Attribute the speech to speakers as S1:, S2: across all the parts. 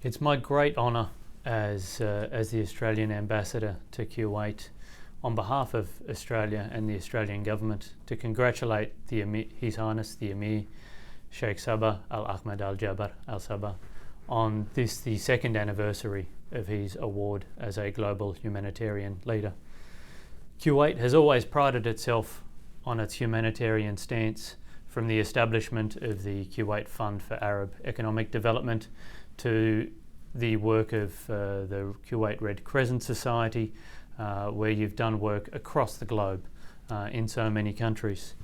S1: It's my great honour as the Australian ambassador to Kuwait, on behalf of Australia and the Australian government, to congratulate His Highness the Emir, Sheikh Sabah Al-Ahmad Al-Jaber Al-Sabah, on the second anniversary of his award as a global humanitarian leader. Kuwait has always prided itself on its humanitarian stance, from the establishment of the Kuwait Fund for Arab Economic Development to the work of the Kuwait Red Crescent Society, where you've done work across the globe in so many countries.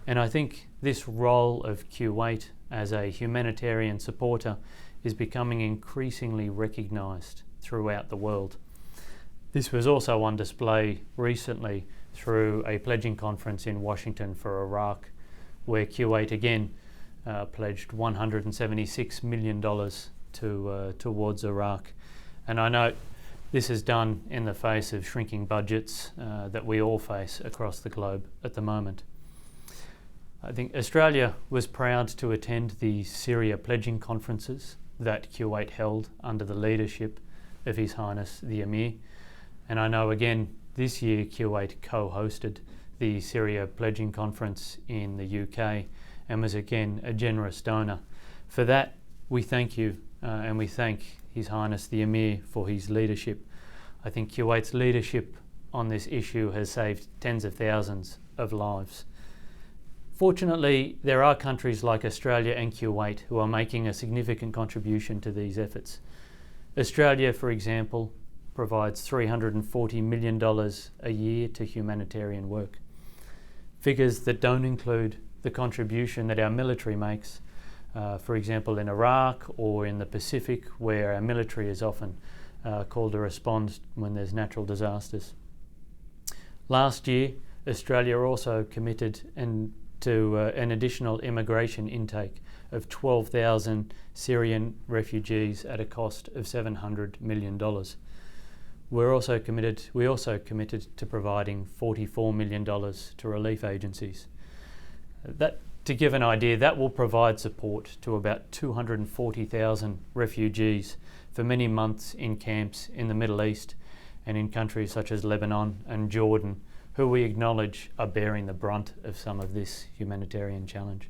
S1: And I think this role of Kuwait as a humanitarian supporter is becoming increasingly recognised throughout the world. This was also on display recently through a pledging conference in Washington for Iraq, where Kuwait again pledged $176 million towards Iraq. And I know this is done in the face of shrinking budgets that we all face across the globe at the moment. I think Australia was proud to attend the Syria pledging conferences that Kuwait held under the leadership of His Highness the Emir. And I know again this year Kuwait co-hosted the Syria pledging conference in the UK and was again a generous donor. For that we thank you and we thank His Highness the Emir for his leadership. I think Kuwait's leadership on this issue has saved tens of thousands of lives. Fortunately, there are countries like Australia and Kuwait who are making a significant contribution to these efforts. Australia, for example, provides $340 million a year to humanitarian work. Figures that don't include the contribution that our military makes, for example in Iraq or in the Pacific, where our military is often called to respond when there's natural disasters. Last year, Australia also committed to an additional immigration intake of 12,000 Syrian refugees at a cost of $700 million. We also committed to providing $44 million to relief agencies. To give an idea, that will provide support to about 240,000 refugees for many months in camps in the Middle East and in countries such as Lebanon and Jordan, who we acknowledge are bearing the brunt of some of this humanitarian challenge.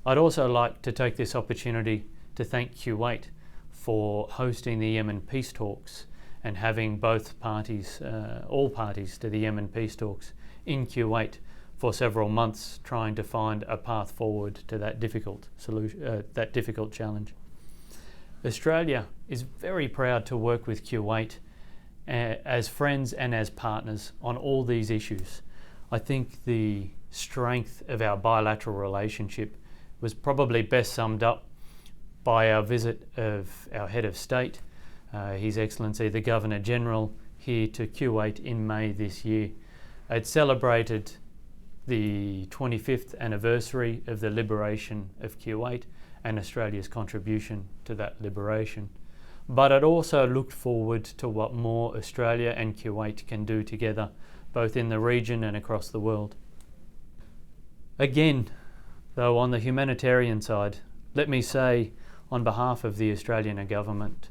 S1: I'd also like to take this opportunity to thank Kuwait for hosting the Yemen peace talks and having both parties, all parties to the Yemen peace talks in Kuwait for several months, trying to find a path forward to that difficult challenge. Australia is very proud to work with Kuwait as friends and as partners on all these issues. I think the strength of our bilateral relationship was probably best summed up by our visit of our head of state, His Excellency the Governor General, here to Kuwait in May this year. It celebrated the 25th anniversary of the liberation of Kuwait and Australia's contribution to that liberation. But it also looked forward to what more Australia and Kuwait can do together, both in the region and across the world. Again, though, on the humanitarian side, let me say on behalf of the Australian government,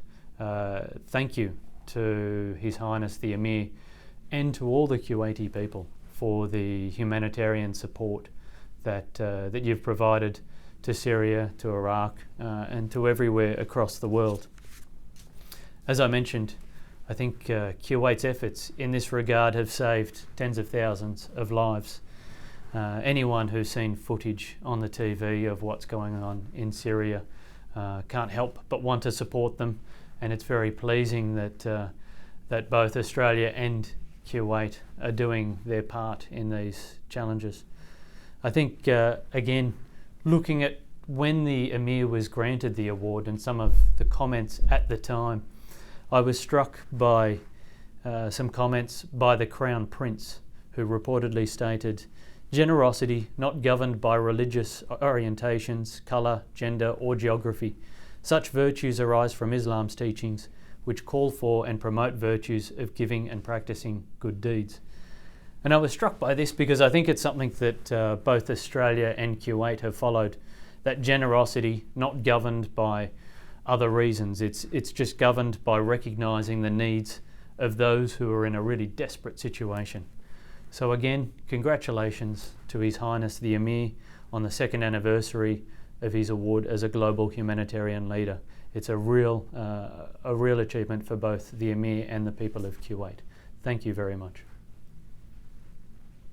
S1: thank you to His Highness the Emir and to all the Kuwaiti people for the humanitarian support that you've provided to Syria, to Iraq, and to everywhere across the world. As I mentioned, I think Kuwait's efforts in this regard have saved tens of thousands of lives. Anyone who's seen footage on the TV of what's going on in Syria can't help but want to support them, and it's very pleasing that both Australia and Kuwait are doing their part in these challenges. I think, again, looking at when the Emir was granted the award and some of the comments at the time, I was struck by some comments by the Crown Prince, who reportedly stated, "Generosity not governed by religious orientations, colour, gender or geography. Such virtues arise from Islam's teachings, which call for and promote virtues of giving and practicing good deeds." And I was struck by this because I think it's something that both Australia and Kuwait have followed, that generosity not governed by other reasons. It's just governed by recognising the needs of those who are in a really desperate situation. So again, congratulations to His Highness the Emir on the 2nd anniversary of his award as a global humanitarian leader. It's a real achievement for both the Emir and the people of Kuwait. Thank you very much.